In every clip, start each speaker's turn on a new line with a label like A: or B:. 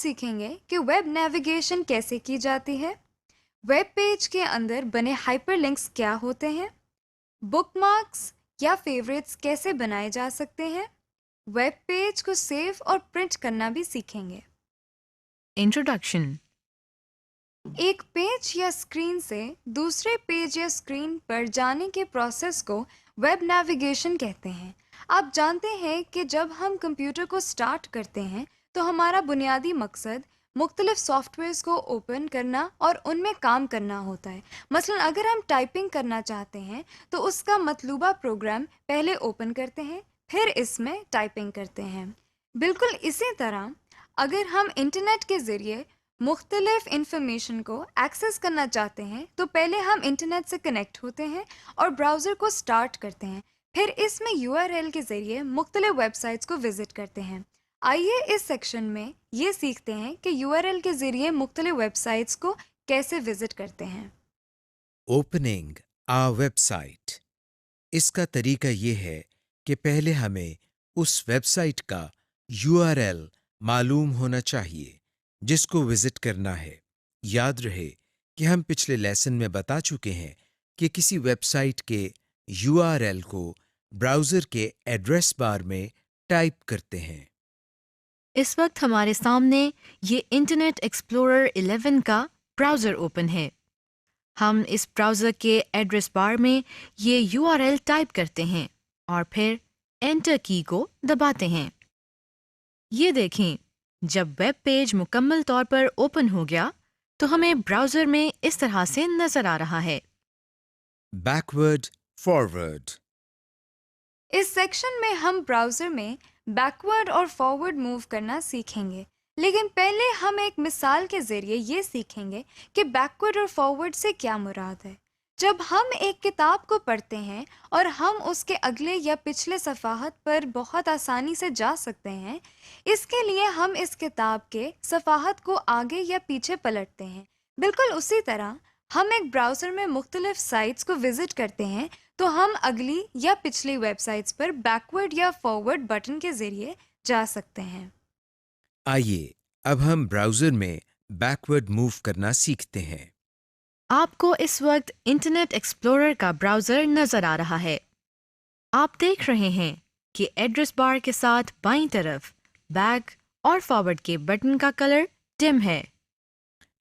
A: سیکھیں گے کہ ویب نیویگیشن کیسے کی جاتی ہے، ویب پیج کے اندر بنے ہائپر لنکس کیا ہوتے ہیں، بک مارکس یا فیوریٹس کیسے بنائے جا سکتے ہیں، ویب پیج کو سیو اور پرنٹ کرنا بھی سیکھیں گے۔
B: انٹروڈکشن۔
A: ایک پیج یا اسکرین سے دوسرے پیج یا اسکرین پر جانے کے پروسیس کو ویب نیویگیشن کہتے ہیں۔ آپ جانتے ہیں کہ جب ہم کمپیوٹر کو سٹارٹ کرتے ہیں تو ہمارا بنیادی مقصد مختلف سافٹ ویئرز کو اوپن کرنا اور ان میں کام کرنا ہوتا ہے۔ مثلا اگر ہم ٹائپنگ کرنا چاہتے ہیں تو اس کا مطلوبہ پروگرام پہلے اوپن کرتے ہیں، پھر اس میں ٹائپنگ کرتے ہیں۔ بالکل اسی طرح اگر ہم انٹرنیٹ کے ذریعے مختلف انفارمیشن کو ایکسیس کرنا چاہتے ہیں تو پہلے ہم انٹرنیٹ سے کنیکٹ ہوتے ہیں اور براؤزر کو سٹارٹ کرتے ہیں، پھر اس میں URL کے ذریعے مختلف ویب سائٹس کو وزٹ کرتے ہیں۔ آئیے اس سیکشن میں یہ سیکھتے ہیں کہ URL کے ذریعے مختلف ویب سائٹس کو کیسے وزٹ کرتے ہیں۔
C: اوپننگ آ ویب سائٹ۔ اس کا طریقہ یہ ہے کہ پہلے ہمیں اس ویب سائٹ کا URL معلوم ہونا چاہیے جس کو وزٹ کرنا ہے۔ یاد رہے کہ ہم پچھلے لیسن میں بتا چکے ہیں کہ کسی ویب سائٹ کے URL کو براؤزر کے ایڈریس بار میں ٹائپ کرتے ہیں۔
B: اس وقت ہمارے سامنے یہ انٹرنیٹ ایکسپلورر 11 کا براؤزر اوپن ہے۔ ہم اس براؤزر کے ایڈریس بار میں یہ URL ٹائپ کرتے ہیں اور پھر انٹر کی کو دباتے ہیں۔ یہ دیکھیں، جب ویب پیج مکمل طور پر اوپن ہو گیا تو ہمیں براؤزر میں اس طرح سے نظر آ رہا ہے۔
C: Backward forward.
A: اس سیکشن میں ہم براؤزر میں بیکورڈ اور فارورڈ موو کرنا سیکھیں گے، لیکن پہلے ہم ایک مثال کے ذریعے یہ سیکھیں گے کہ بیکورڈ اور فارورڈ سے کیا مراد ہے۔ جب ہم ایک کتاب کو پڑھتے ہیں اور ہم اس کے اگلے یا پچھلے صفحات پر بہت آسانی سے جا سکتے ہیں، اس کے لیے ہم اس کتاب کے صفحات کو آگے یا پیچھے پلٹتے ہیں۔ بالکل اسی طرح ہم ایک براؤزر میں مختلف سائٹس کو وزٹ کرتے ہیں تو ہم اگلی یا پچھلی ویب سائٹس پر بیکورڈ یا فارورڈ بٹن کے ذریعے جا سکتے ہیں۔
C: آئیے اب ہم براؤزر میں بیکورڈ موو کرنا سیکھتے ہیں۔
B: آپ کو اس وقت انٹرنیٹ ایکسپلورر کا براؤزر نظر آ رہا ہے۔ آپ دیکھ رہے ہیں کہ ایڈریس بار کے ساتھ بائیں طرف بیک اور فارورڈ کے بٹن کا کلر ڈم ہے۔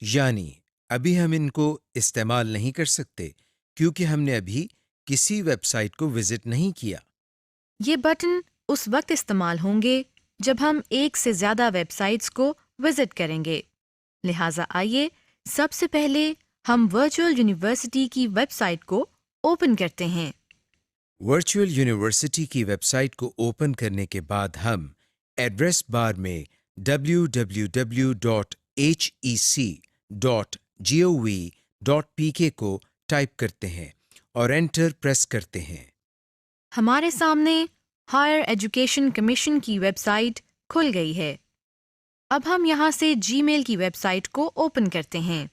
C: یعنی ابھی ہم ان کو استعمال نہیں کر سکتے کیونکہ ہم نے ابھی کسی ویب سائٹ کو وزٹ نہیں کیا۔
B: یہ بٹن اس وقت استعمال ہوں گے جب ہم ایک سے زیادہ ویب سائٹس کو وزٹ کریں گے۔ لہٰذا آئیے سب سے پہلے ہم ورچوئل یونیورسٹی کی ویب سائٹ کو اوپن کرتے ہیں۔
C: ورچوئل یونیورسٹی کی ویب سائٹ کو اوپن کرنے کے بعد ہم ایڈریس بار میں www.hec.gov.pk کو ٹائپ کرتے ہیں اور انٹر پریس کرتے ہیں۔
B: ہمارے سامنے ہائر ایجوکیشن کمیشن کی ویب سائٹ کھل گئی ہے۔ اب ہم یہاں سے جی میل کی ویب سائٹ کو اوپن کرتے ہیں۔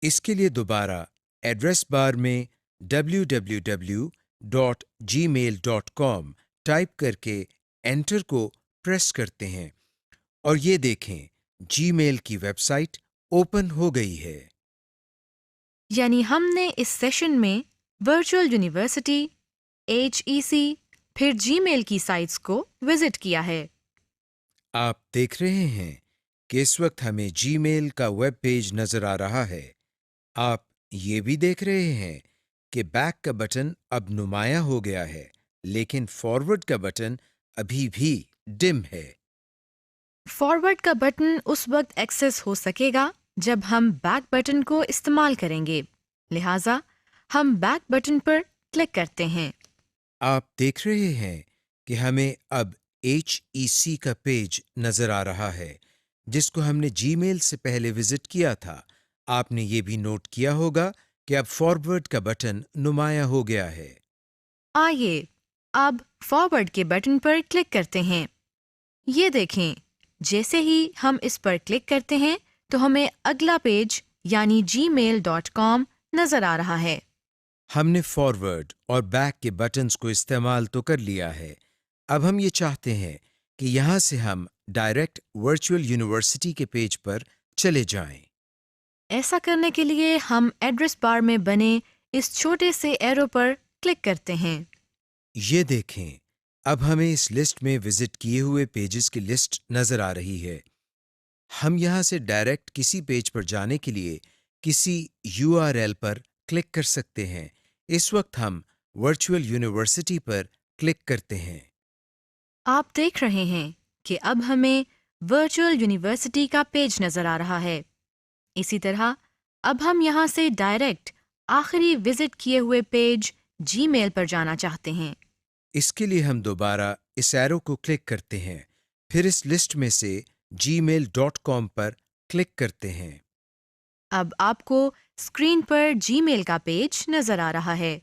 C: اس کے لیے دوبارہ ایڈریس بار میں www.gmail.com ٹائپ کر کے انٹر کو پریس کرتے ہیں اور یہ دیکھیں جی میل کی ویب سائٹ اوپن ہو گئی ہے۔
B: یعنی ہم نے اس سیشن میں ورچوئل یونیورسٹی، HEC، پھر جی میل کی سائٹس کو وزٹ کیا ہے۔
C: آپ دیکھ رہے ہیں کہ اس وقت ہمیں جی میل کا ویب پیج نظر آ رہا ہے۔ آپ یہ بھی دیکھ رہے ہیں کہ بیک کا بٹن اب نمایاں ہو گیا ہے، لیکن فارورڈ کا بٹن ابھی بھی ڈم ہے۔
B: فارورڈ کا بٹن اس وقت ایکسیس ہو سکے گا جب ہم بیک بٹن کو استعمال کریں گے، لہٰذا ہم بیک بٹن پر کلک کرتے ہیں۔
C: آپ دیکھ رہے ہیں کہ ہمیں اب HEC کا پیج نظر آ رہا ہے جس کو ہم نے جی میل سے پہلے وزٹ کیا تھا۔ آپ نے یہ بھی نوٹ کیا ہوگا کہ اب فارورڈ کا بٹن نمایاں ہو گیا ہے۔
B: آئیے اب فارورڈ کے بٹن پر کلک کرتے ہیں۔ یہ دیکھیں، جیسے ہی ہم اس پر کلک کرتے ہیں تو ہمیں اگلا پیج یعنی gmail.com نظر آ رہا ہے۔
C: ہم نے فارورڈ اور بیک کے بٹنز کو استعمال تو کر لیا ہے، اب ہم یہ چاہتے ہیں کہ یہاں سے ہم ڈائریکٹ ورچوئل یونیورسٹی کے پیج پر چلے جائیں۔
B: ایسا کرنے کے لیے ہم ایڈریس بار میں بنے اس چھوٹے سے ایرو پر کلک کرتے ہیں۔
C: یہ دیکھیں، اب ہمیں اس لسٹ میں وزٹ کیے ہوئے پیجز کی لسٹ نظر آ رہی ہے۔ ہم یہاں سے ڈائریکٹ کسی پیج پر جانے کے لیے کسی URL پر کلک کر سکتے ہیں۔ اس وقت ہم ورچوئل یونیورسٹی پر کلک کرتے ہیں۔
B: آپ دیکھ رہے ہیں کہ اب ہمیں ورچوئل یونیورسٹی کا پیج نظر آ رہا ہے۔ اسی طرح اب ہم یہاں سے ڈائریکٹ آخری وزٹ کیے ہوئے پیج جی میل پر جانا چاہتے ہیں۔
C: اس کے لیے ہم دوبارہ اس ایرو کو کلک کرتے ہیں، پھر اس لسٹ میں سے gmail.com پر کلک کرتے ہیں۔
B: اب آپ کو اسکرین پر جی میل کا پیج نظر آ رہا ہے۔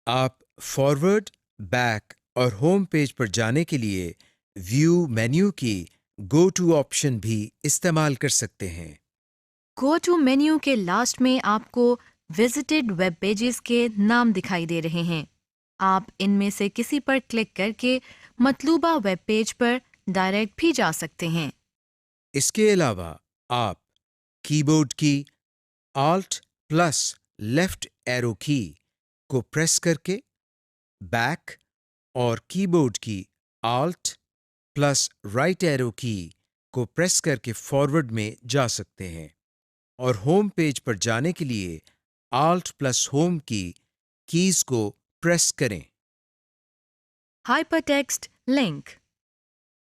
C: آپ فارورڈ، بیک اور ہوم پیج پر جانے کے لیے ویو مینیو کی گو ٹو آپشن بھی استعمال کر سکتے ہیں۔
B: گو ٹو مینیو کے لاسٹ میں آپ کو وزٹڈ ویب پیجز کے نام دکھائی دے رہے ہیں۔ آپ ان میں سے کسی پر کلک کر کے مطلوبہ ویب پیج پر ڈائریکٹ بھی جا سکتے ہیں۔
C: اس کے علاوہ آپ کی بورڈ کی آلٹ پلس لیفٹ ایرو کی کو پریس کر کے بیک اور کی بورڈ کی آلٹ پلس رائٹ ایرو کی کو پریس کر کے فارورڈ میں جا سکتے ہیں، اور ہوم پیج پر جانے کے لیے آلٹ پلس ہوم کی کیز کو پریس کریں۔
B: Hyper text link.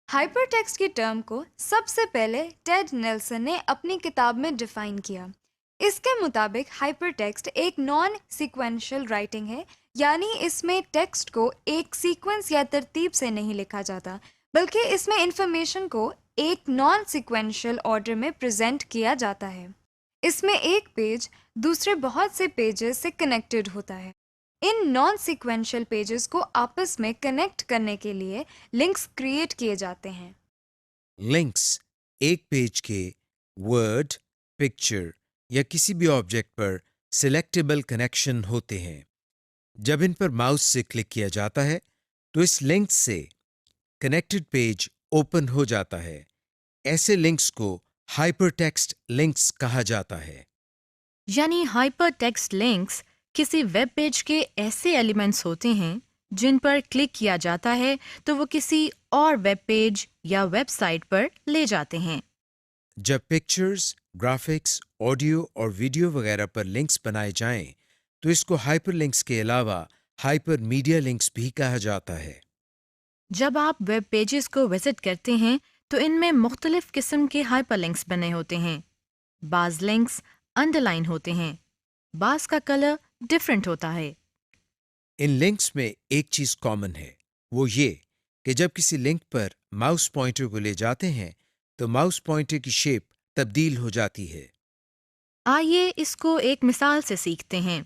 A: Hyper text کی ٹرم کو سب سے پہلے ٹیڈ نیلسن نے اپنی کتاب میں ڈیفائن کیا۔ اس کے مطابق ہائپر ٹیکسٹ ایک نان سیکوینشل رائٹنگ ہے، یعنی اس میں ٹیکسٹ کو ایک سیکوینس یا ترتیب سے نہیں لکھا جاتا، بلکہ اس میں انفارمیشن کو ایک نان سیکوینشل آرڈر میں پریزنٹ کیا جاتا ہے۔ اس میں ایک پیج دوسرے بہت سے پیجز سے کنیکٹڈ ہوتا ہے۔ ان نان سیکوینشل پیجز کو آپس میں کنیکٹ کرنے کے لیے لنکس کریٹ کیے جاتے ہیں۔
C: لنکس ایک پیج کے ورڈ، پکچر یا کسی بھی آبجیکٹ پر سلیکٹیبل کنیکشن ہوتے ہیں۔ جب ان پر ماؤس سے کلک کیا جاتا ہے تو اس لنک سے کنیکٹڈ پیج اوپن ہو جاتا ہے۔ ایسے لنکس کو ہائپر ٹیکسٹ لنکس کہا جاتا ہے۔
B: یعنی ہائپر ٹیکسٹ لنکس کسی ویب پیج کے ایسے ایلیمنٹس ہوتے ہیں جن پر کلک کیا جاتا ہے تو وہ کسی اور ویب پیج یا ویب سائٹ پر لے جاتے ہیں۔
C: جب پکچرز، گرافکس، آڈیو اور ویڈیو وغیرہ پر لنکس بنائے جائیں تو اس کو ہائپر لنکس کے علاوہ ہائپر میڈیا لنکس بھی کہا جاتا ہے۔
B: جب آپ ویب پیجز کو وزٹ کرتے ہیں تو ان میں مختلف قسم کے ہائپر لنکس بنے ہوتے ہیں۔ بعض لنکس انڈر لائن ہوتے ہیں، بعض کا کلر ڈفرینٹ ہوتا ہے۔
C: ان لنکس میں ایک چیز کامن ہے، وہ یہ کہ جب کسی لنک پر ماؤس پوائنٹر کو لے جاتے ہیں تو ماؤس پوائنٹر کی شیپ تبدیل ہو جاتی ہے۔
B: آئیے اس کو ایک مثال سے سیکھتے ہیں۔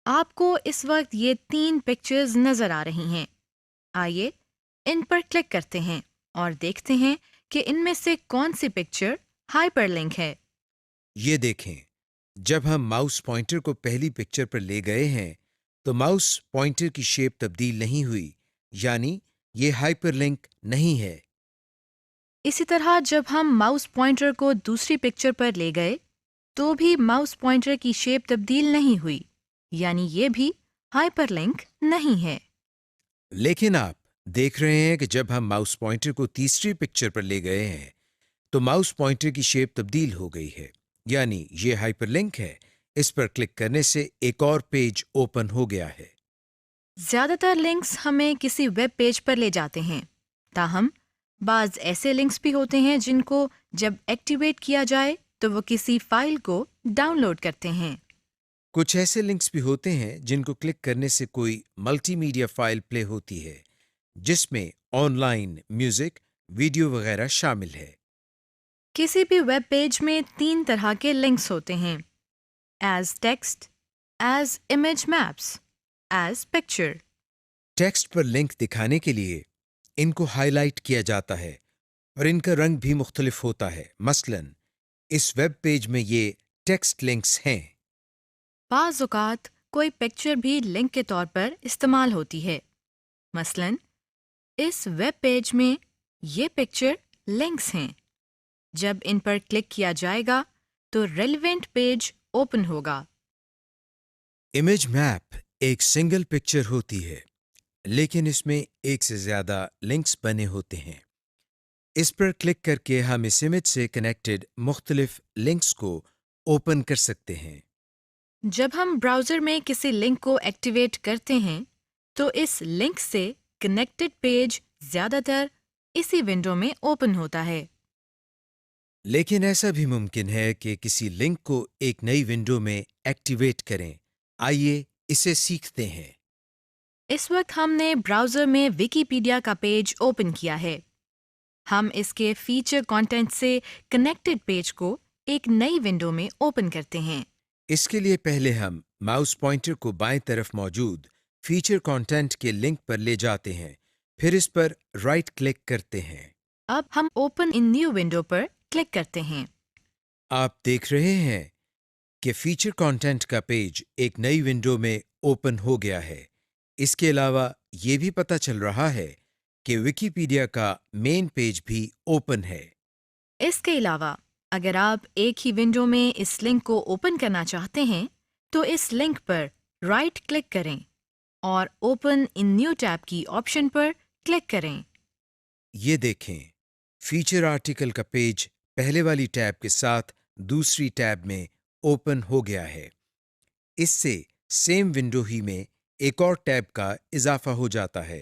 B: آپ کو اس وقت یہ 3 پکچرز نظر آ رہی ہیں۔ آئیے ان پر کلک کرتے ہیں اور دیکھتے ہیں کہ ان میں سے کون سی پکچر ہائپر لنک ہے۔
C: یہ دیکھیں، جب ہم ماؤس پوائنٹر کو پہلی پکچر پر لے گئے ہیں تو ماؤس پوائنٹر کی شیپ تبدیل نہیں ہوئی، یعنی یہ ہائپر لنک نہیں ہے۔
B: اسی طرح جب ہم ماؤس پوائنٹر کو دوسری پکچر پر لے گئے تو بھی ماؤس پوائنٹر کی شیپ تبدیل نہیں ہوئی، یعنی یہ بھی ہائپر لنک نہیں ہے۔
C: لیکن آپ دیکھ رہے ہیں کہ جب ہم ماؤس پوائنٹر کو تیسری پکچر پر لے گئے ہیں تو ماؤس پوائنٹر کی شیپ تبدیل ہو گئی ہے، یعنی یہ ہائپر لنک ہے۔ اس پر کلک کرنے سے ایک اور پیج اوپن ہو گیا ہے۔
B: زیادہ تر لنکس ہمیں کسی ویب پیج پر لے جاتے ہیں، تاہم بعض ایسے لنکس بھی ہوتے ہیں جن کو جب ایکٹیویٹ کیا جائے تو وہ کسی فائل کو ڈاؤن لوڈ کرتے ہیں۔
C: کچھ ایسے لنکس بھی ہوتے ہیں جن کو کلک کرنے سے کوئی ملٹی میڈیا فائل پلے ہوتی ہے، جس میں آن لائن میوزک، ویڈیو وغیرہ شامل ہے۔
B: کسی بھی ویب پیج میں 3 طرح کے لنکس ہوتے ہیں: as text, as image maps, as picture.
C: Text پر لنک دکھانے کے لیے ان کو ہائی لائٹ کیا جاتا ہے اور ان کا رنگ بھی مختلف ہوتا ہے۔ مثلاً اس ویب پیج میں یہ ٹیکسٹ لنکس ہیں۔
B: بعض اوقات کوئی پکچر بھی لنک کے طور پر استعمال ہوتی ہے۔ مثلاً اس ویب پیج میں یہ پکچر لنکس ہیں. جب ان پر کلک کیا جائے گا تو ریلیونٹ پیج اوپن ہوگا.
C: امیج میپ ایک سنگل پکچر ہوتی ہے لیکن اس میں ایک سے زیادہ لنکس بنے ہوتے ہیں. اس پر کلک کر کے ہم اس امیج سے کنیکٹڈ مختلف لنکس کو اوپن کر سکتے ہیں.
B: جب ہم براؤزر میں کسی لنک کو ایکٹیویٹ کرتے ہیں تو اس لنک سے کنیکٹڈ پیج زیادہ تر اسی ونڈو میں اوپن ہوتا ہے.
C: لیکن ایسا بھی ممکن ہے کہ کسی لنک کو ایک نئی ونڈو میں ایکٹیویٹ کریں. آئیے اسے سیکھتے ہیں.
B: اس وقت ہم نے براؤزر میں ویکیپیڈیا کا پیج اوپن کیا ہے. ہم اس کے فیچر کانٹینٹ سے کنیکٹڈ پیج کو ایک نئی ونڈو میں اوپن کرتے ہیں.
C: اس کے لیے پہلے ہم ماؤس پوائنٹر کو بائیں طرف موجود فیچر کانٹینٹ کے لنک پر لے جاتے ہیں، پھر اس پر رائٹ کلک کرتے ہیں.
B: اب ہم اوپن ان نیو ونڈو پر کلک کرتے ہیں.
C: آپ دیکھ رہے ہیں کہ فیچر کانٹینٹ کا پیج ایک نئی ونڈو میں اوپن ہو گیا ہے. اس کے علاوہ یہ بھی پتہ چل رہا ہے کہ ویکیپیڈیا کا مین پیج بھی اوپن ہے.
B: اس کے علاوہ اگر آپ ایک ہی ونڈو میں اس لنک کو اوپن کرنا چاہتے ہیں تو اس لنک پر رائٹ کلک کریں اور اوپن ان نیو ٹیب کی آپشن پر کلک کریں.
C: یہ دیکھیں، فیچر آرٹیکل کا پیج پہلے والی ٹیب کے ساتھ دوسری ٹیب میں اوپن ہو گیا ہے. اس سے سیم ونڈو ہی میں ایک اور ٹیب کا اضافہ ہو جاتا ہے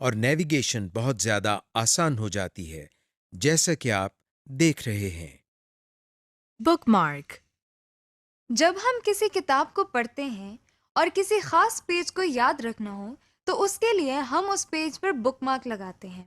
C: اور نیویگیشن بہت زیادہ آسان ہو جاتی ہے، جیسا کہ آپ دیکھ رہے ہیں.
B: بک مارک.
A: جب ہم کسی کتاب کو پڑھتے ہیں اور کسی خاص پیج کو یاد رکھنا ہو تو اس کے لیے ہم اس پیج پر بک مارک لگاتے ہیں.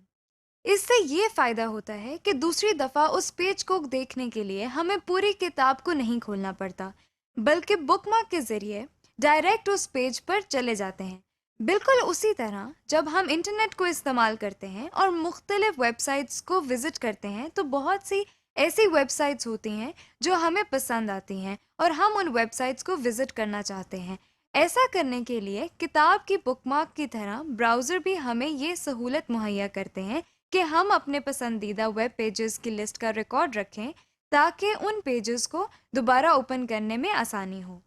A: اس سے یہ فائدہ ہوتا ہے کہ دوسری دفعہ اس پیج کو دیکھنے کے لیے ہمیں پوری کتاب کو نہیں کھولنا پڑتا، بلکہ بک مارک کے ذریعے ڈائریکٹ اس پیج پر چلے جاتے ہیں. بالکل اسی طرح جب ہم انٹرنیٹ کو استعمال کرتے ہیں اور مختلف ویب سائٹس کو وزٹ کرتے ہیں تو بہت سی ایسی ویب سائٹس ہوتی ہیں جو ہمیں پسند آتی ہیں اور ہم ان ویب سائٹس کو وزٹ کرنا چاہتے ہیں. ایسا کرنے کے لیے کتاب کی بک مارک کی طرح براؤزر بھی ہمیں یہ سہولت مہیا کرتے ہیں کہ ہم اپنے پسندیدہ ویب پیجز کی لسٹ کا ریکارڈ رکھیں تاکہ ان پیجز کو دوبارہ اوپن کرنے میں آسانی ہو.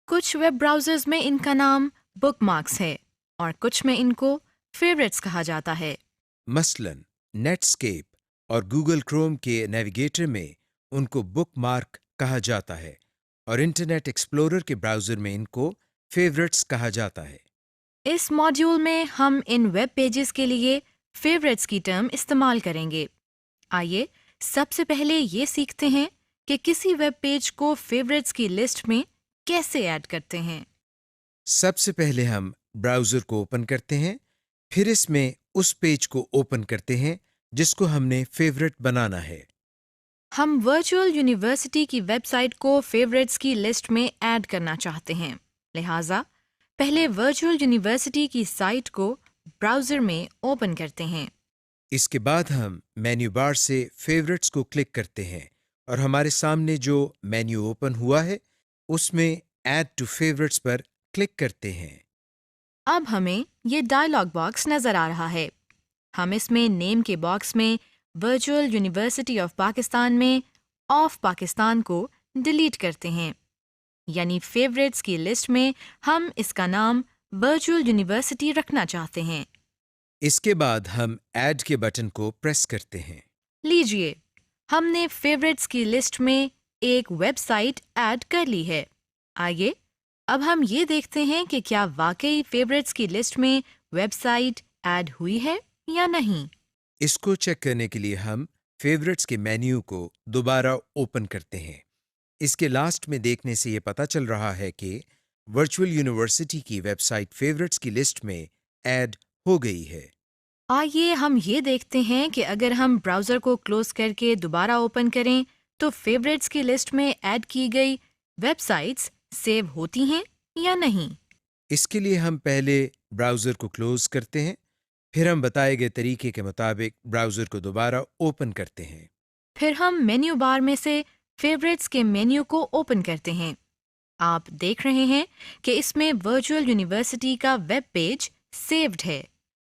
B: کچھ ویب براؤزرز میں ان کا نام بک مارکس ہے اور کچھ میں ان کو فیوریٹس کہا جاتا ہے.
C: مثلاً نیٹ اسکیپ اور گوگل کروم کے نیویگیٹر میں ان کو بک مارک کہا جاتا ہے اور انٹرنیٹ ایکسپلورر کے براؤزر میں ان کو فیوریٹس کہا جاتا ہے.
B: اس ماڈیول میں ہم ان ویب پیجز کے لیے فیوریٹس کی ٹرم استعمال کریں گے. آئیے سب سے پہلے یہ سیکھتے ہیں کہ کسی ویب پیج کو فیوریٹس کی لسٹ میں کیسے ایڈ کرتے ہیں.
C: سب سے پہلے ہم براؤزر کو اوپن کرتے ہیں، پھر اس میں اس پیج کو اوپن کرتے ہیں جس کو ہم نے فیوریٹ بنانا ہے.
B: ہم ورچوئل یونیورسٹی کی ویب سائٹ کو فیوریٹس کی لسٹ میں ایڈ کرنا چاہتے ہیں، لہٰذا پہلے ورچوئل یونیورسٹی کی سائٹ کو براؤزر میں اوپن کرتے ہیں.
C: اس کے بعد ہم مینیو بار سے فیوریٹس کو کلک کرتے ہیں اور ہمارے سامنے جو مینیو اوپن ہوا ہے اس میں ایڈ ٹو فیوریٹس پر کلک کرتے ہیں.
B: اب ہمیں یہ ڈائلاگ باکس نظر آ رہا ہے. ہم اس میں نیم کے باکس میں ورچوئل یونیورسٹی آف پاکستان میں آف پاکستان کو ڈیلیٹ کرتے ہیں، یعنی فیوریٹس کی لسٹ میں ہم اس کا نام ورچوئل یونیورسٹی رکھنا چاہتے ہیں.
C: اس کے بعد ہم ایڈ کے بٹن کو پریس کرتے ہیں.
B: لیجئے ہم نے فیوریٹس کی لسٹ میں ایک ویب سائٹ ایڈ کر لی ہے. آئیے اب ہم یہ دیکھتے ہیں کہ کیا واقعی فیوریٹس کی لسٹ میں ویب سائٹ ایڈ ہوئی ہے یا نہیں.
C: اس کو چیک کرنے کے لیے ہم فیوریٹس کے مینیو کو دوبارہ اوپن کرتے ہیں. اس کے لاسٹ میں دیکھنے سے یہ پتہ چل رہا ہے کہ ورچوئل یونیورسٹی کی ویب سائٹ فیوریٹس کی لسٹ میں ایڈ ہو گئی ہے.
B: آئیے ہم یہ دیکھتے ہیں کہ اگر ہم براؤزر کو کلوز کر کے دوبارہ اوپن کریں تو فیوریٹس کی لسٹ میں ایڈ کی گئی ویب سائٹس سیو ہوتی ہیں یا نہیں.
C: اس کے لیے ہم پہلے براؤزر کو کلوز کرتے ہیں، پھر ہم بتائے گئے طریقے کے مطابق براؤزر کو دوبارہ اوپن کرتے ہیں.
B: پھر ہم مینیو بار میں سے فیوریٹس کے مینیو کو اوپن کرتے ہیں. آپ دیکھ رہے ہیں کہ اس میں ورچوئل یونیورسٹی کا ویب پیج سیوڈ ہے.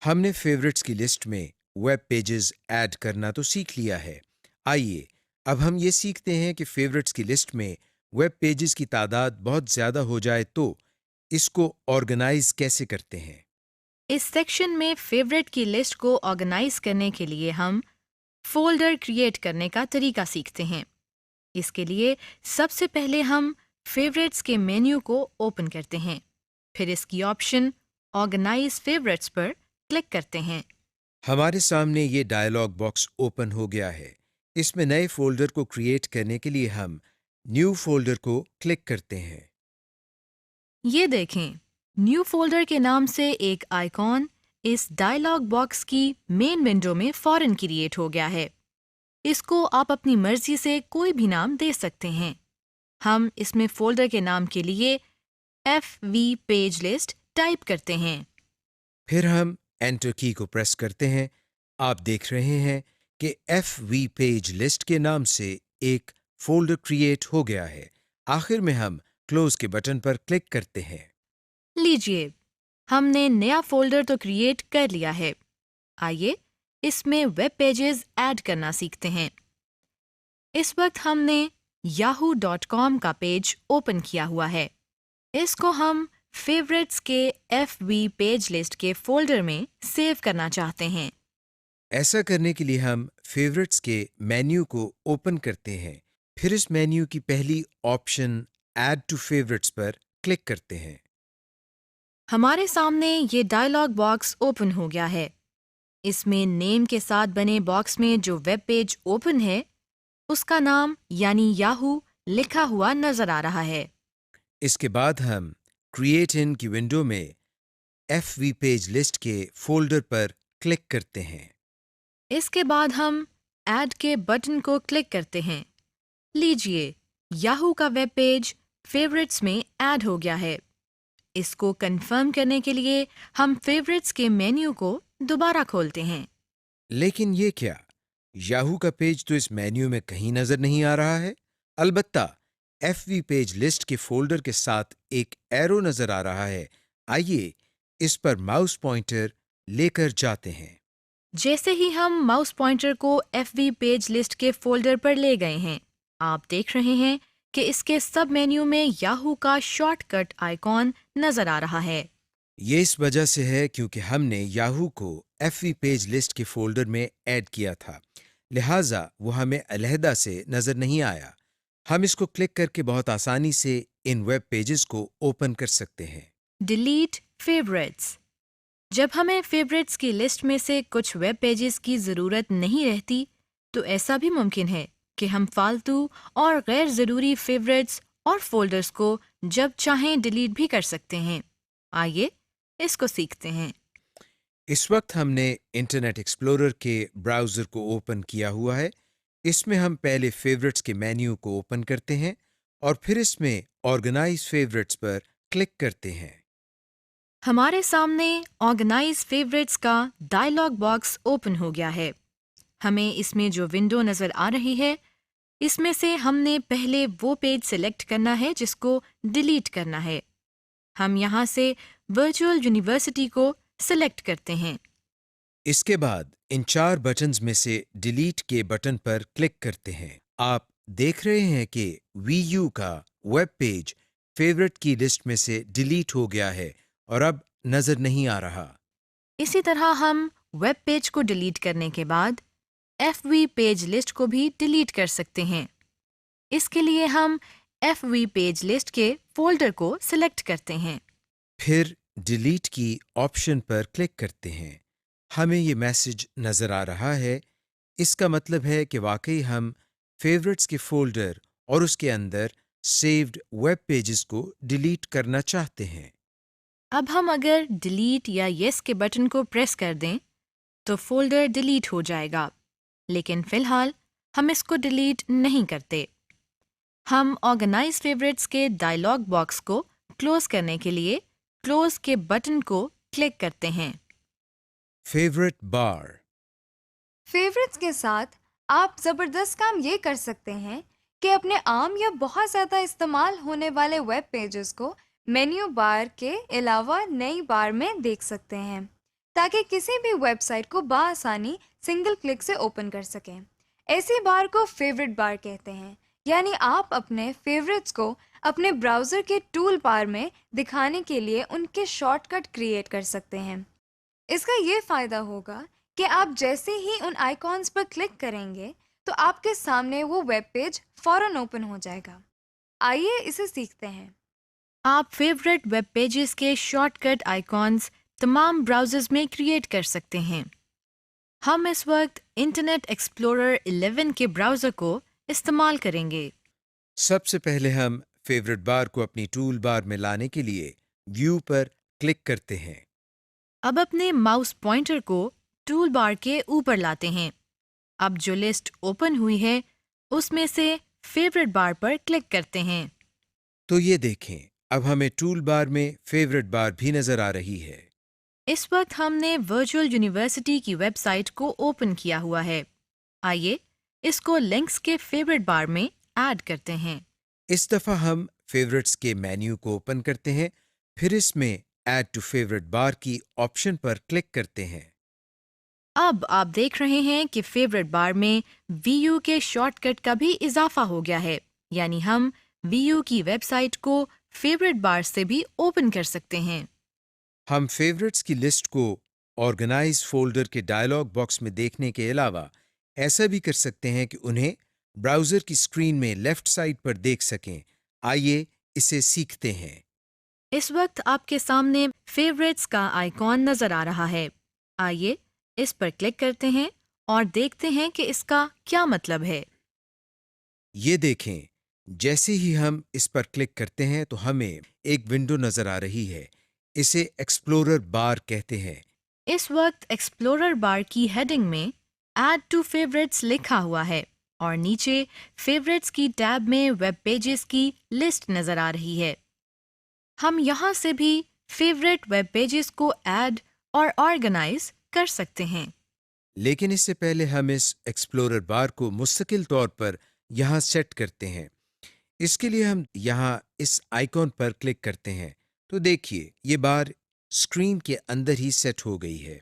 C: ہم نے فیوریٹس کی لسٹ میں ویب پیجز ایڈ کرنا تو سیکھ لیا ہے. آئیے اب ہم یہ سیکھتے ہیں کہ فیوریٹس کی لسٹ میں ویب پیجز کی تعداد بہت زیادہ ہو جائے تو اس کو آرگنائز کیسے کرتے ہیں.
B: اس سیکشن میں فیوریٹ کی لسٹ کو آرگنائز کرنے کے لیے ہم فولڈر کریٹ کرنے کا طریقہ سیکھتے ہیں. اس کے لیے سب سے پہلے ہم فیوریٹس کے مینیو کو اوپن کرتے ہیں. پھر اس کی آپشن آرگنائز فیوریٹس پر کلک کرتے ہیں.
C: ہمارے سامنے یہ ڈائلاگ باکس اوپن ہو گیا ہے. اس میں نئے فولڈر کو کریٹ کرنے کے لیے ہم نیو فولڈر کو کلک کرتے ہیں.
B: یہ دیکھیں نیو فولڈر کے نام سے ایک آئیکن اس ڈائلاگ باکس کی مین ونڈو میں فوراً کریٹ ہو گیا ہے. اس کو آپ اپنی مرضی سے کوئی بھی نام دے سکتے ہیں. ہم اس میں فولڈر کے نام کے لیے FV پیج لسٹ ٹائپ کرتے ہیں.
C: پھر ہم انٹر کی کو پریس کرتے ہیں. آپ دیکھ رہے ہیں کہ FV پیج لسٹ کے نام سے ایک فولڈر کریٹ ہو گیا ہے. آخر میں ہم کلوز کے بٹن پر کلک کرتے ہیں.
B: لیجیے ہم نے نیا فولڈر تو کریٹ کر لیا ہے. آئیے اس میں ویب پیجز ایڈ کرنا سیکھتے ہیں. اس وقت ہم نے yahoo.com کا پیج اوپن کیا ہوا ہے. اس کو ہم فیوریٹس کے FV پیج لسٹ کے فولڈر میں سیو کرنا چاہتے ہیں.
C: ایسا کرنے کے لیے ہم فیوریٹس کے مینیو کو اوپن کرتے ہیں. پھر اس مینیو کی پہلی آپشن ایڈ ٹو فیوریٹس پر کلک کرتے ہیں.
B: ہمارے سامنے یہ ڈائلاگ باکس اوپن ہو گیا ہے. اس میں نیم کے ساتھ بنے باکس میں جو ویب پیج اوپن ہے اس کا نام یعنی یاہو لکھا ہوا نظر آ رہا ہے.
C: اس کے بعد ہم کریٹ ان کی ونڈو میں FV پیج لسٹ کے فولڈر پر کلک کرتے ہیں.
B: اس کے بعد ہم ایڈ کے بٹن کو کلک کرتے ہیں. لیجیے یاہو کا ویب پیج فیوریٹس میں ایڈ ہو گیا ہے. اس کو کنفرم کرنے کے لیے ہم فیوریٹس کے مینیو کو دوبارہ کھولتے ہیں.
C: لیکن یہ کیا؟ یاہو کا پیج تو اس مینیو میں کہیں نظر نہیں آ رہا ہے. البتہ FV پیج لسٹ کے فولڈر کے ساتھ ایک ایرو نظر آ رہا ہے. آئیے اس پر ماؤس پوائنٹر لے کر جاتے ہیں.
B: جیسے ہی ہم ماؤس پوائنٹر کو FV پیج لسٹ کے فولڈر پر لے گئے ہیں آپ دیکھ رہے ہیں کہ اس کے سب مینیو میں یاہو کا شارٹ کٹ آئیکن نظر آ رہا ہے.
C: یہ اس وجہ سے ہے کیونکہ ہم نے یاہو کو FV پیج لسٹ کے فولڈر میں ایڈ کیا تھا، لہٰذا وہ ہمیں علیحدہ سے نظر نہیں آیا. ہم اس کو کلک کر کے بہت آسانی سے ان ویب پیجز کو اوپن کر سکتے ہیں.
B: Delete favourites. جب ہمیں فیوریٹس کی لسٹ میں سے کچھ ویب پیجز کی ضرورت نہیں رہتی تو ایسا بھی ممکن ہے کہ ہم فالتو اور غیر ضروری فیوریٹس اور فولڈرز کو جب چاہیں ڈیلیٹ بھی کر سکتے ہیں. آئیے اس کو سیکھتے ہیں.
C: اس وقت ہم نے انٹرنیٹ ایکسپلورر کے براؤزر کو اوپن کیا ہوا ہے. اس میں ہم پہلے فیوریٹس کے مینیو کو اوپن کرتے ہیں اور پھر اس میں آرگنائز فیوریٹس پر کلک کرتے ہیں.
B: ہمارے سامنے آرگنائز فیوریٹس کا ڈائلاگ باکس اوپن ہو گیا ہے. ہمیں اس میں جو ونڈو نظر آ رہی ہے اس میں سے ہم نے پہلے وہ پیج سلیکٹ کرنا ہے جس کو ڈیلیٹ کرنا ہے. ہم یہاں سے ورچوئل یونیورسٹی کو سلیکٹ کرتے ہیں.
C: اس کے بعد ان 4 بٹنز میں سے ڈیلیٹ کے بٹن پر کلک کرتے ہیں. آپ دیکھ رہے ہیں کہ VU کا ویب پیج فیوریٹ کی لسٹ میں سے ڈیلیٹ ہو گیا ہے اور اب نظر نہیں آ رہا.
B: اسی طرح ہم ویب پیج کو ڈیلیٹ کرنے کے بعد FV پیج لسٹ کو بھی ڈیلیٹ کر سکتے ہیں. اس کے لیے ہم FV پیج لسٹ کے فولڈر کو سلیکٹ کرتے ہیں.
C: پھر ڈیلیٹ کی آپشن پر کلک کرتے ہیں. ہمیں یہ میسج نظر آ رہا ہے. اس کا مطلب ہے کہ واقعی ہم فیوریٹس کے فولڈر اور اس کے اندر سیوڈ ویب پیجز کو ڈیلیٹ کرنا چاہتے ہیں.
B: اب ہم اگر ڈیلیٹ یا یس کے بٹن کو پریس کر دیں تو فولڈر ڈیلیٹ ہو جائے گا، لیکن فی الحال ہم اس کو ڈیلیٹ نہیں کرتے. ہم آرگنائز فیوریٹس کے ڈائلاگ باکس کو کلوز کرنے کے لیے کلوز کے بٹن کو کلک کرتے ہیں.
C: فیوریٹ بار.
A: فیوریٹس کے ساتھ آپ زبردست کام یہ کر سکتے ہیں کہ اپنے عام یا بہت زیادہ استعمال ہونے والے ویب پیجز کو مینیو بار کے علاوہ نئی بار میں دیکھ سکتے ہیں. تاکہ کسی بھی ویب سائٹ کو بآسانی سنگل کلک سے اوپن کر سکیں۔ ایسی بار کو فیوریٹ بار کہتے ہیں، یعنی آپ اپنے فیوریٹس کو اپنے براؤزر کے ٹول بار میں دکھانے کے لیے ان کے شارٹ کٹ کریٹ کر سکتے ہیں۔ اس کا یہ فائدہ ہوگا کہ آپ جیسے ہی ان آئیکونز پر کلک کریں گے تو آپ کے سامنے وہ ویب پیج فوراً اوپن ہو جائے گا۔ آئیے اسے سیکھتے ہیں۔
B: آپ فیوریٹ ویب پیجز کے شارٹ کٹ آئیکونز تمام براؤزرز میں کریٹ کر سکتے ہیں۔ ہم اس وقت انٹرنیٹ ایکسپلورر 11 کے براؤزر کو استعمال کریں گے۔
C: سب سے پہلے ہم فیوریٹ بار کو اپنی ٹول بار میں لانے کے لیے ویو پر کلک کرتے ہیں۔
B: اب اپنے ماؤس پوائنٹر کو ٹول بار کے اوپر لاتے ہیں۔ اب جو لسٹ اوپن ہوئی ہے اس میں سے فیوریٹ بار پر کلک کرتے ہیں۔
C: تو یہ دیکھیں، اب ہمیں ٹول بار میں فیوریٹ بار بھی نظر آ رہی ہے۔
B: اس وقت ہم نے ورچوئل یونیورسٹی کی ویب سائٹ کو اوپن کیا ہوا ہے۔ آئیے اس کو لنکس کے فیوریٹ بار میں ایڈ کرتے ہیں۔
C: اس دفعہ ہم فیوریٹس کے مینیو کو اوپن کرتے ہیں، پھر اس میں ایڈ ٹو فیوریٹ بار کی آپشن پر کلک کرتے ہیں۔
B: اب آپ دیکھ رہے ہیں کہ فیوریٹ بار میں وی یو کے شارٹ کٹ کا بھی اضافہ ہو گیا ہے، یعنی ہم وی یو کی ویب سائٹ کو فیوریٹ بار سے بھی اوپن کر سکتے ہیں۔
C: ہم فیوریٹس کی لسٹ کو آرگنائز فولڈر کے ڈائلاگ باکس میں دیکھنے کے علاوہ ایسا بھی کر سکتے ہیں کہ انہیں براؤزر کی اسکرین میں لیفٹ سائڈ پر دیکھ سکیں۔ آئیے اسے سیکھتے ہیں۔
B: اس وقت آپ کے سامنے فیوریٹس کا آئیکن نظر آ رہا ہے۔ آئیے اس پر کلک کرتے ہیں اور دیکھتے ہیں کہ اس کا کیا مطلب ہے۔
C: یہ دیکھیں، جیسے ہی ہم اس پر کلک کرتے ہیں تو ہمیں ایک ونڈو نظر آ رہی ہے۔ اسے ایکسپلورر بار کہتے ہیں۔
B: اس وقت ایکسپلورر بار کی ہیڈنگ میں ایڈ ٹو فیوریٹس لکھا ہوا ہے اور نیچے فیوریٹس کی ٹیب میں ویب پیجز کی لسٹ نظر آ رہی ہے۔ ہم یہاں سے بھی فیوریٹ ویب پیجز کو ایڈ اور آرگنائز کر سکتے ہیں۔
C: لیکن اس سے پہلے ہم اس ایکسپلورر بار کو مستقل طور پر یہاں سیٹ کرتے ہیں۔ اس کے لیے ہم یہاں اس آئیکن پر کلک کرتے ہیں تو دیکھیے یہ بار اسکرین کے اندر ہی سیٹ ہو گئی ہے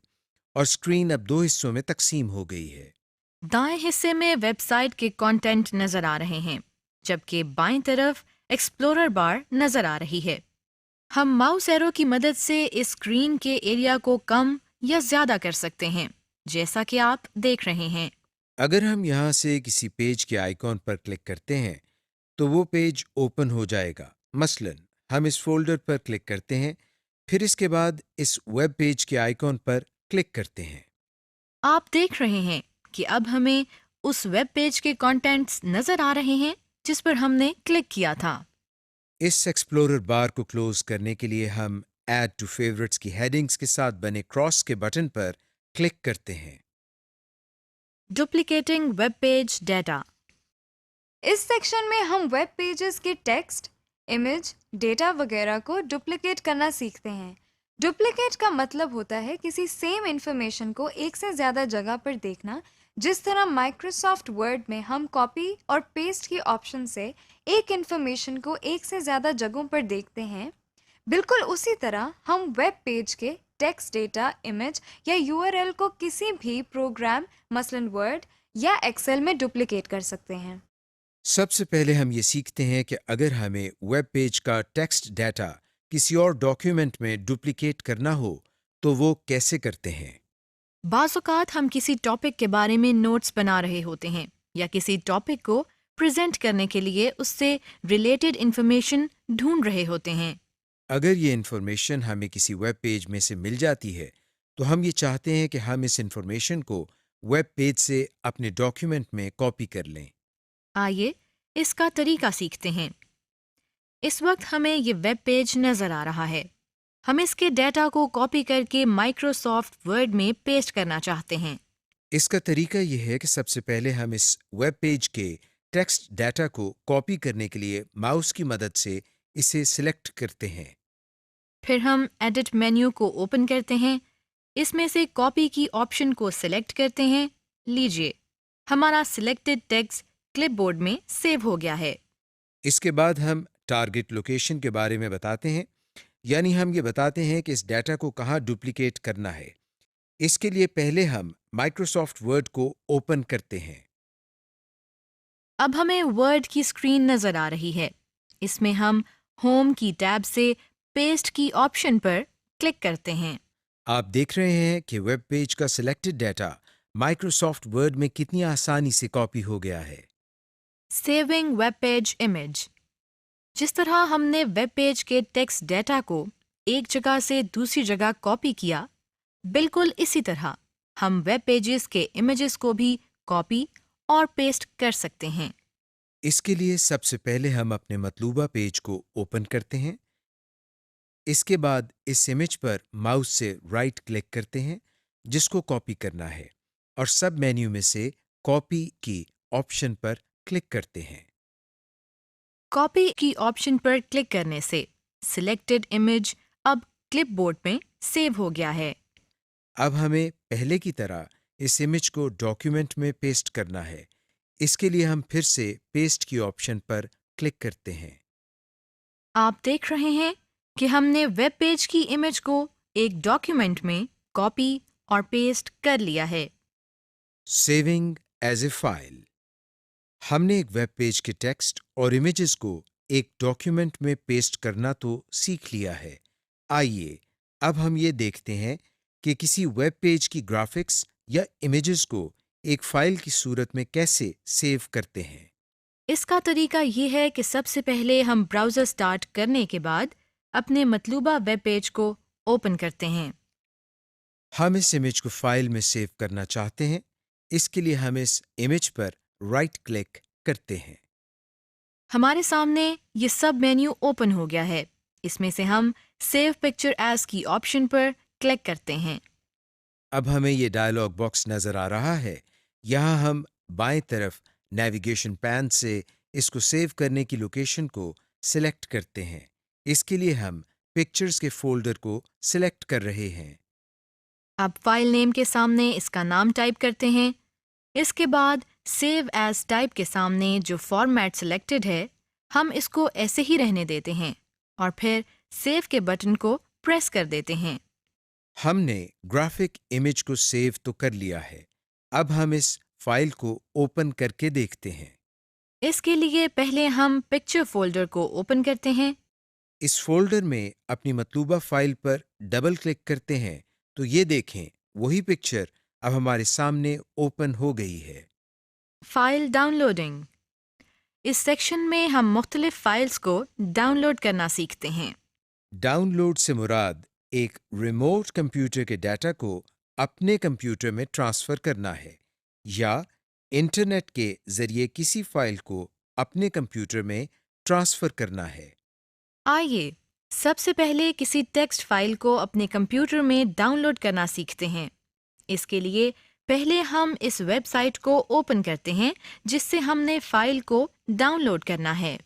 C: اور اسکرین اب دو حصوں میں تقسیم ہو گئی ہے۔
B: دائیں حصے میں ویب سائٹ کے کانٹینٹ نظر آ رہے ہیں، جبکہ بائیں طرف ایکسپلورر بار نظر آ رہی ہے۔ ہم ماؤس ایرو کی مدد سے اس اسکرین کے ایریا کو کم یا زیادہ کر سکتے ہیں، جیسا کہ آپ دیکھ رہے ہیں۔
C: اگر ہم یہاں سے کسی پیج کے آئیکن پر کلک کرتے ہیں تو وہ پیج اوپن ہو جائے گا۔ مثلا ہم اس فولڈر پر کلک کرتے ہیں، پھر اس کے بعد اس ویب پیج کے آئیکن پر کلک کرتے ہیں۔
B: آپ دیکھ رہے ہیں کہ اب ہمیں اس ویب پیج کے کانٹینٹس نظر آ رہے ہیں جس پر ہم نے کلک کیا تھا۔
C: اس ایکسپلورر بار کو کلوز کرنے کے لیے ہم ایڈ ٹو فیوریٹس کی ہیڈنگز کے ساتھ بنے کراس کے بٹن پر کلک کرتے ہیں۔
B: Duplicating web page data.
A: اس سیکشن میں ہم ویب پیجز کے ٹیکسٹ، امیج، ڈیٹا وغیرہ کو ڈپلیکیٹ کرنا سیکھتے ہیں۔ ڈپلیکیٹ کا مطلب ہوتا ہے کسی سیم انفارمیشن کو ایک سے زیادہ جگہ پر دیکھنا، جس طرح مائکروسافٹ ورڈ میں ہم کاپی اور پیسٹ کی آپشن سے ایک انفارمیشن کو ایک سے زیادہ جگہوں پر دیکھتے ہیں۔ بالکل اسی طرح ہم ویب پیج کے ٹیکسٹ، ڈیٹا، امیج یا یو آر ایل کو کسی بھی پروگرام مثلاً ورڈ یا ایکسل میں ڈپلیکیٹ کر سکتے ہیں۔
C: سب سے پہلے ہم یہ سیکھتے ہیں کہ اگر ہمیں ویب پیج کا ٹیکسٹ ڈیٹا کسی اور ڈاکیومنٹ میں ڈپلیکیٹ کرنا ہو تو وہ کیسے کرتے ہیں۔
B: بعض اوقات ہم کسی ٹاپک کے بارے میں نوٹس بنا رہے ہوتے ہیں یا کسی ٹاپک کو پریزنٹ کرنے کے لیے اس سے ریلیٹڈ انفارمیشن ڈھونڈ رہے ہوتے ہیں۔
C: اگر یہ انفارمیشن ہمیں کسی ویب پیج میں سے مل جاتی ہے تو ہم یہ چاہتے ہیں کہ ہم اس انفارمیشن کو ویب پیج سے اپنے ڈاکیومنٹ میں کاپی کر لیں۔
B: آئیے اس کا طریقہ سیکھتے ہیں۔ اس وقت ہمیں یہ ویب پیج نظر آ رہا ہے۔ ہم اس کے ڈیٹا کو کاپی کر کے مائکروسافٹ ورڈ میں پیسٹ کرنا چاہتے ہیں۔
C: اس کا طریقہ یہ ہے کہ سب سے پہلے ہم اس ویب پیج کے ٹیکسٹ ڈیٹا کو کاپی کرنے کے لیے ماؤس کی مدد سے اسے سلیکٹ کرتے ہیں۔
B: پھر ہم ایڈٹ مینیو کو اوپن کرتے ہیں، اس میں سے کاپی کی آپشن کو سلیکٹ کرتے ہیں۔ لیجئے ہمارا سلیکٹڈ ٹیکسٹ کلپ بورڈ میں سیو ہو گیا ہے۔
C: اس کے بعد ہم ٹارگٹ لوکیشن کے بارے میں بتاتے ہیں، یعنی ہم یہ بتاتے ہیں کہ اس ڈیٹا کو کہاں ڈپلیکیٹ کرنا ہے۔ اس کے لیے پہلے ہم مائکروسافٹ ورڈ کو اوپن کرتے ہیں.
B: اب ہمیں ورڈ کی اسکرین نظر آ رہی ہے. اس میں ہم ہوم کی ٹیب سے پیسٹ کی آپشن پر کلک کرتے ہیں.
C: آپ دیکھ رہے ہیں کہ ویب پیج کا سلیکٹڈ ڈیٹا مائکروسافٹ ورڈ میں کتنی آسانی سے کاپی ہو گیا ہے.
B: Saving web page image. جس طرح ہم نے ویب پیج کے ٹیکسٹ ڈیٹا کو ایک جگہ سے دوسری جگہ کاپی کیا، بالکل اسی طرح ہم ویب پیجز کے امیجز کو بھی کاپی اور پیسٹ کر سکتے ہیں.
C: اس کے لیے سب سے پہلے ہم اپنے مطلوبہ پیج کو اوپن کرتے ہیں. اس کے بعد اس امیج پر ماؤس سے رائٹ کلک کرتے ہیں جس کو کاپی کرنا ہے، اور سب مینیو میں سے کاپی کی آپشن پر کلک کرتے ہیں.
B: کاپی کی آپشن پر کلک کرنے سے سلیکٹڈ امیج اب کلپ بورڈ میں سیو ہو گیا ہے.
C: اب ہمیں پہلے کی طرح اس امیج کو ڈاکیومنٹ میں پیسٹ کرنا ہے. اس کے لیے ہم پھر سے پیسٹ کی آپشن پر کلک کرتے ہیں.
B: آپ دیکھ رہے ہیں کہ ہم نے ویب پیج کی امیج کو ایک ڈاکیومنٹ میں کاپی اور پیسٹ کر لیا ہے.
C: Saving as a file. ہم نے ایک ویب پیج کے ٹیکسٹ اور امیجز کو ایک ڈاکیومنٹ میں پیسٹ کرنا تو سیکھ لیا ہے. آئیے اب ہم یہ دیکھتے ہیں کہ کسی ویب پیج کی گرافکس یا امیجز کو ایک فائل کی صورت میں کیسے سیو کرتے ہیں.
B: اس کا طریقہ یہ ہے کہ سب سے پہلے ہم براؤزر سٹارٹ کرنے کے بعد اپنے مطلوبہ ویب پیج کو اوپن کرتے ہیں.
C: ہم اس امیج کو فائل میں سیو کرنا چاہتے ہیں. اس کے لیے ہم اس امیج پر رائٹ کلک کرتے ہیں.
B: ہمارے سامنے یہ سب مینیو اوپن ہو گیا ہے. اس میں سے ہم سیو پکچر ایز کی آپشن پر کلک کرتے ہیں.
C: اب ہمیں یہ ڈائلاگ باکس نظر آ رہا ہے. یہاں ہم بائیں طرف نیویگیشن پین سے اس کو سیو کرنے کی لوکیشن کو سلیکٹ کرتے ہیں. اس کے لیے ہم پکچرز کے فولڈر کو سلیکٹ کر رہے ہیں.
B: اب فائل نیم کے سامنے اس کا نام ٹائپ کرتے ہیں. اس کے بعد سیو ایز ٹائپ کے سامنے جو فارمیٹ سلیکٹڈ ہے ہم اس کو ایسے ہی رہنے دیتے ہیں اور پھر سیو کے بٹن کو پریس کر دیتے ہیں.
C: ہم نے گرافک امیج کو سیو تو کر لیا ہے. اب ہم اس فائل کو اوپن کر کے دیکھتے ہیں.
B: اس کے لیے پہلے ہم پکچر فولڈر کو اوپن کرتے ہیں.
C: اس فولڈر میں اپنی مطلوبہ فائل پر ڈبل کلک کرتے ہیں تو یہ دیکھیں وہی پکچر اب ہمارے سامنے اوپن ہو گئی ہے.
B: File downloading. اس سیکشن میں ہم مختلف فائلز کو ڈاؤن لوڈ کرنا سیکھتے ہیں.
C: ڈاؤن لوڈ سے مراد ایک ریموٹ کمپیوٹر کے ڈیٹا کو اپنے کمپیوٹر میں ٹرانسفر کرنا ہے یا انٹرنیٹ کے ذریعے کسی فائل کو اپنے کمپیوٹر میں ٹرانسفر کرنا ہے.
B: آئیے سب سے پہلے کسی ٹیکسٹ فائل کو اپنے کمپیوٹر میں ڈاؤن لوڈ کرنا سیکھتے ہیں. اس کے لیے پہلے ہم اس ویب سائٹ کو اوپن کرتے ہیں جس سے ہم نے فائل کو ڈاؤن لوڈ کرنا ہے.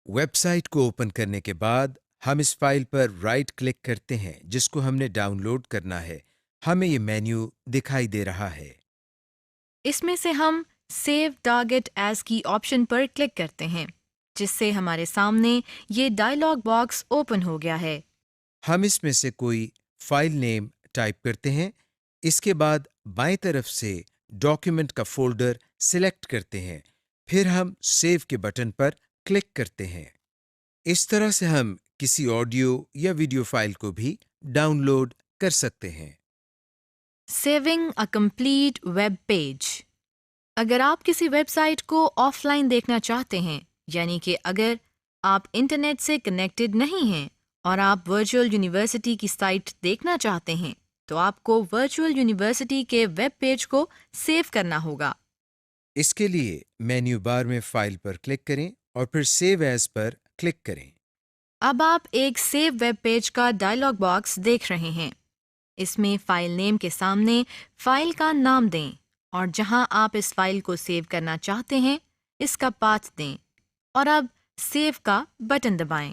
C: ویب سائٹ کو اوپن کرنے کے بعد ہم اس فائل پر رائٹ کلک کرتے ہیں جس کو ہم نے ڈاؤن لوڈ کرنا ہے. ہمیں یہ مینیو دکھائی دے رہا ہے.
B: اس میں سے ہم سیو ٹارگٹ ایز کی آپشن پر کلک کرتے ہیں جس سے ہمارے سامنے یہ ڈائلاگ باکس اوپن ہو گیا ہے.
C: ہم اس میں سے کوئی فائل نیم ٹائپ کرتے ہیں. اس کے بعد بائیں طرف سے ڈاکیومنٹ کا فولڈر سلیکٹ کرتے ہیں. پھر ہم سیو کے بٹن پر کلک کرتے ہیں. اس طرح سے ہم کسی آڈیو یا ویڈیو فائل کو بھی ڈاؤن لوڈ کر سکتے ہیں.
B: Saving a complete web page. اگر آپ کسی ویب سائٹ کو آف لائن دیکھنا چاہتے ہیں، یعنی کہ اگر آپ انٹرنیٹ سے کنیکٹڈ نہیں ہیں اور آپ ورچوئل یونیورسٹی کی سائٹ دیکھنا چاہتے ہیں تو آپ کو ورچوئل یونیورسٹی کے ویب پیج کو سیو کرنا ہوگا.
C: اس کے لیے مینیو بار میں فائل پر کلک کریں اور پھر سیو ایز پر کلک کریں.
B: اب آپ ایک سیو ویب پیج کا ڈائلاگ باکس دیکھ رہے ہیں. اس میں فائل نیم کے سامنے فائل کا نام دیں اور جہاں آپ اس فائل کو سیو کرنا چاہتے ہیں اس کا پاتھ دیں اور اب سیو کا بٹن دبائیں.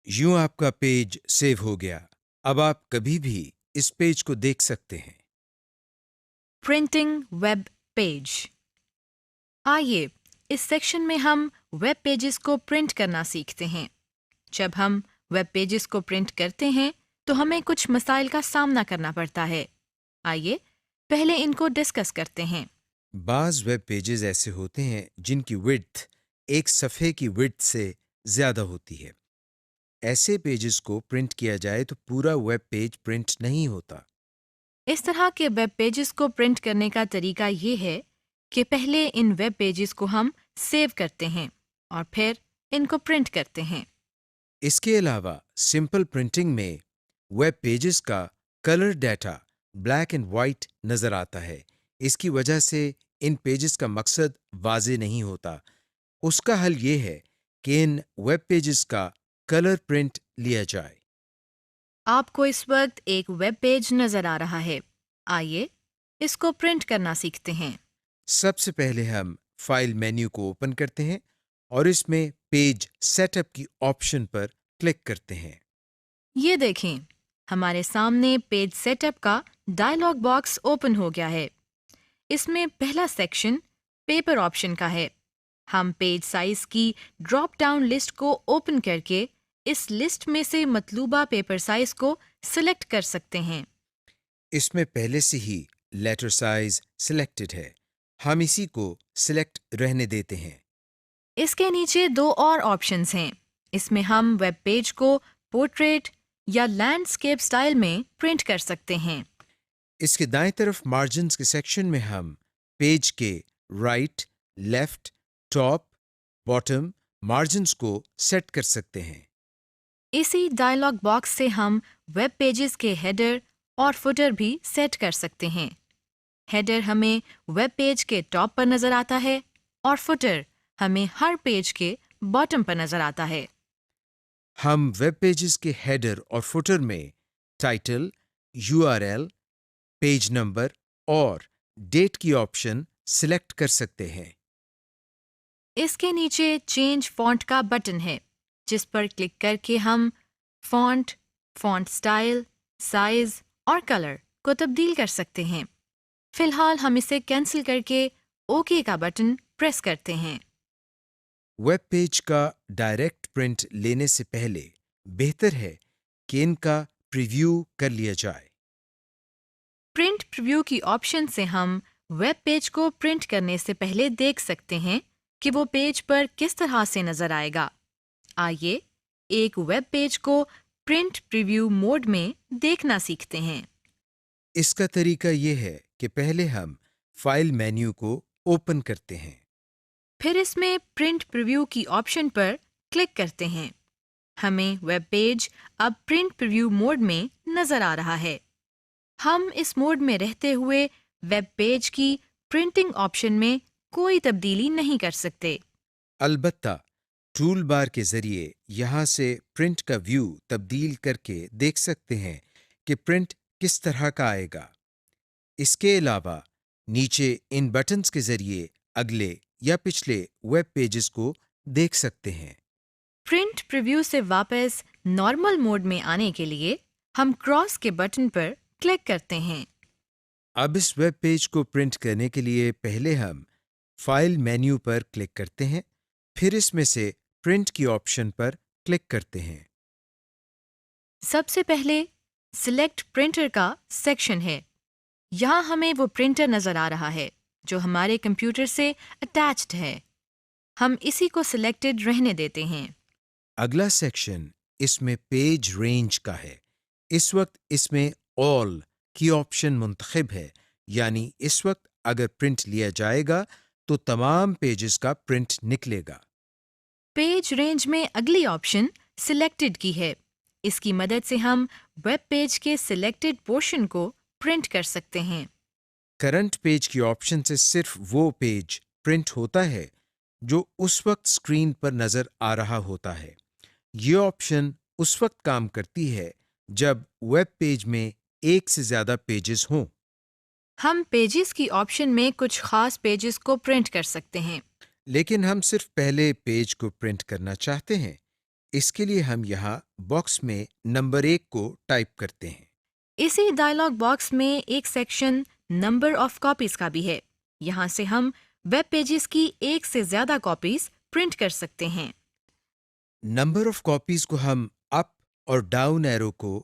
C: یوں آپ کا پیج سیو ہو گیا. اب آپ کبھی بھی اس پیج کو دیکھ سکتے ہیں.
B: Printing web page. آئیے اس سیکشن میں ہم ویب پیجز کو پرنٹ کرنا سیکھتے ہیں. جب ہم ویب پیجز کو پرنٹ کرتے ہیں تو ہمیں کچھ مسائل کا سامنا کرنا پڑتا ہے۔ آئیے پہلے ان کو ڈسکس کرتے ہیں۔
C: بعض ویب پیجز ایسے ہوتے ہیں جن کی width ایک صفحے کی width سے زیادہ ہوتی ہے۔ ایسے پیجز کو پرنٹ کیا جائے تو پورا ویب پیج پرنٹ نہیں ہوتا۔
B: اس طرح کے ویب پیجز کو پرنٹ کرنے کا طریقہ یہ ہے کہ پہلے ان ویب پیجز کو ہم سیو کرتے ہیں اور پھر ان کو پرنٹ کرتے ہیں۔
C: اس کے علاوہ سمپل پرنٹنگ میں ویب پیجز کا colour data black and white نظر آتا ہے۔ اس کی وجہ سے ان پیجز کا مقصد واضح نہیں ہوتا۔ اس کا حل یہ ہے کہ ان ویب پیجز کا کلر پرنٹ لیا جائے۔
B: آپ کو اس وقت ایک ویب پیج نظر آ رہا ہے۔ آئیے اس کو پرنٹ کرنا سیکھتے ہیں۔
C: سب سے پہلے ہم فائل مینیو کو اوپن کرتے ہیں اور اس میں پیج سیٹ اپ کی آپشن پر کلک کرتے ہیں۔
B: یہ دیکھیں ہمارے سامنے پیج سیٹ اپ کا ڈائلاگ باکس اوپن ہو گیا ہے۔ اس میں پہلا سیکشن پیپر آپشن کا ہے۔ ہم پیج سائز کی ڈراپ ڈاؤن لسٹ کو اوپن کر کے اس لسٹ میں سے مطلوبہ پیپر سائز کو سلیکٹ کر سکتے ہیں۔
C: اس میں پہلے سے ہی لیٹر سائز سلیکٹڈ ہے، ہم اسی کو سلیکٹ رہنے دیتے ہیں۔
B: اس کے نیچے دو اور آپشنز ہیں۔ اس میں ہم ویب پیج کو پورٹریٹ یا لینڈسکیپ سٹائل میں پرنٹ کر سکتے ہیں۔
C: اس کے دائیں طرف مارجنز کے سیکشن میں ہم پیج کے right, left, top, bottom margins کو سیٹ کر سکتے ہیں۔
B: اسی ڈائلاگ باکس سے ہم ویب پیجز کے ہیڈر اور فوٹر بھی سیٹ کر سکتے ہیں۔ ہیڈر ہمیں ویب پیج کے ٹاپ پر نظر آتا ہے اور فوٹر ہمیں ہر پیج کے باٹم پر نظر آتا ہے۔
C: ہم ویب پیجز کے ہیڈر اور فوٹر میں ٹائٹل، URL، پیج نمبر اور ڈیٹ کی آپشن سلیکٹ کر سکتے ہیں۔
B: اس کے نیچے چینج فونٹ کا بٹن ہے جس پر کلک کر کے ہم فونٹ، فونٹ سٹائل، سائز اور کلر کو تبدیل کر سکتے ہیں۔ فی الحال ہم اسے کینسل کر کے اوکے کا بٹن پریس کرتے ہیں۔
C: ویب پیج کا ڈائریکٹ پرنٹ لینے سے پہلے بہتر ہے کہ ان کا پریویو کر لیا جائے۔
B: پرنٹ پریویو کی آپشن سے ہم ویب پیج کو پرنٹ کرنے سے پہلے دیکھ سکتے ہیں کہ وہ پیج پر کس طرح سے نظر آئے گا۔ آئیے ایک ویب پیج کو پرنٹ پریویو موڈ میں دیکھنا سیکھتے ہیں۔
C: اس کا طریقہ یہ ہے کہ پہلے ہم فائل مینیو کو اوپن کرتے ہیں۔
B: پھر اس میں پرنٹ پریویو کی آپشن پر کلک کرتے ہیں۔ ہمیں ویب پیج اب پرنٹ پریویو موڈ میں نظر آ رہا ہے۔ ہم اس موڈ میں رہتے ہوئے ویب پیج کی پرنٹنگ آپشن میں کوئی تبدیلی نہیں کر سکتے۔
C: البتہ ٹول بار کے ذریعے یہاں سے پرنٹ کا ویو تبدیل کر کے دیکھ سکتے ہیں کہ پرنٹ کس طرح کا آئے گا۔ اس کے علاوہ نیچے ان بٹنز کے ذریعے اگلے یا پچھلے ویب پیجز کو دیکھ سکتے ہیں۔
B: پرنٹ پریویو سے واپس نارمل موڈ میں آنے کے لیے ہم کراس کے بٹن پر کلک کرتے ہیں۔
C: اب اس ویب پیج کو پرنٹ کرنے کے لیے پہلے ہم فائل مینیو پر کلک کرتے ہیں، پھر اس میں سے پرنٹ کی آپشن پر کلک کرتے ہیں۔
B: سب سے پہلے سلیکٹ پرنٹر کا سیکشن ہے۔ یہاں ہمیں وہ پرنٹر نظر آ رہا ہے جو ہمارے کمپیوٹر سے اٹیچڈ ہے۔ ہم اسی کو سلیکٹڈ رہنے دیتے ہیں۔
C: اگلا سیکشن اس میں پیج رینج کا ہے۔ اس وقت اس میں آل کی آپشن منتخب ہے، یعنی اس وقت اگر پرنٹ لیا جائے گا تو تمام پیجز کا پرنٹ نکلے گا۔
B: پیج رینج میں اگلی آپشن سلیکٹڈ کی ہے۔ اس کی مدد سے ہم ویب پیج کے سلیکٹڈ پورشن کو پرنٹ کر سکتے ہیں۔
C: کرنٹ پیج کی آپشن سے صرف وہ پیج پرنٹ ہوتا ہے جو اس وقت اسکرین پر نظر آ رہا ہوتا ہے۔ یہ آپشن اس وقت کام کرتی ہے جب ویب پیج میں ایک سے زیادہ پیجز ہوں۔
B: ہم پیجز کی آپشن میں کچھ خاص پیجز کو پرنٹ کر سکتے ہیں۔
C: لیکن ہم صرف پہلے پیج کو پرنٹ کرنا چاہتے ہیں۔ اس کے لیے ہم یہاں باکس میں نمبر 1 کو ٹائپ کرتے ہیں۔
B: اسی ڈائلاگ باکس میں ایک سیکشن نمبر آف کاپیز کا بھی ہے۔ یہاں سے ہم ویب پیجز کی ایک سے زیادہ کاپیز پرنٹ کر سکتے ہیں۔
C: نمبر آف کاپیز کو ہم اپ اور ڈاؤن ایرو کو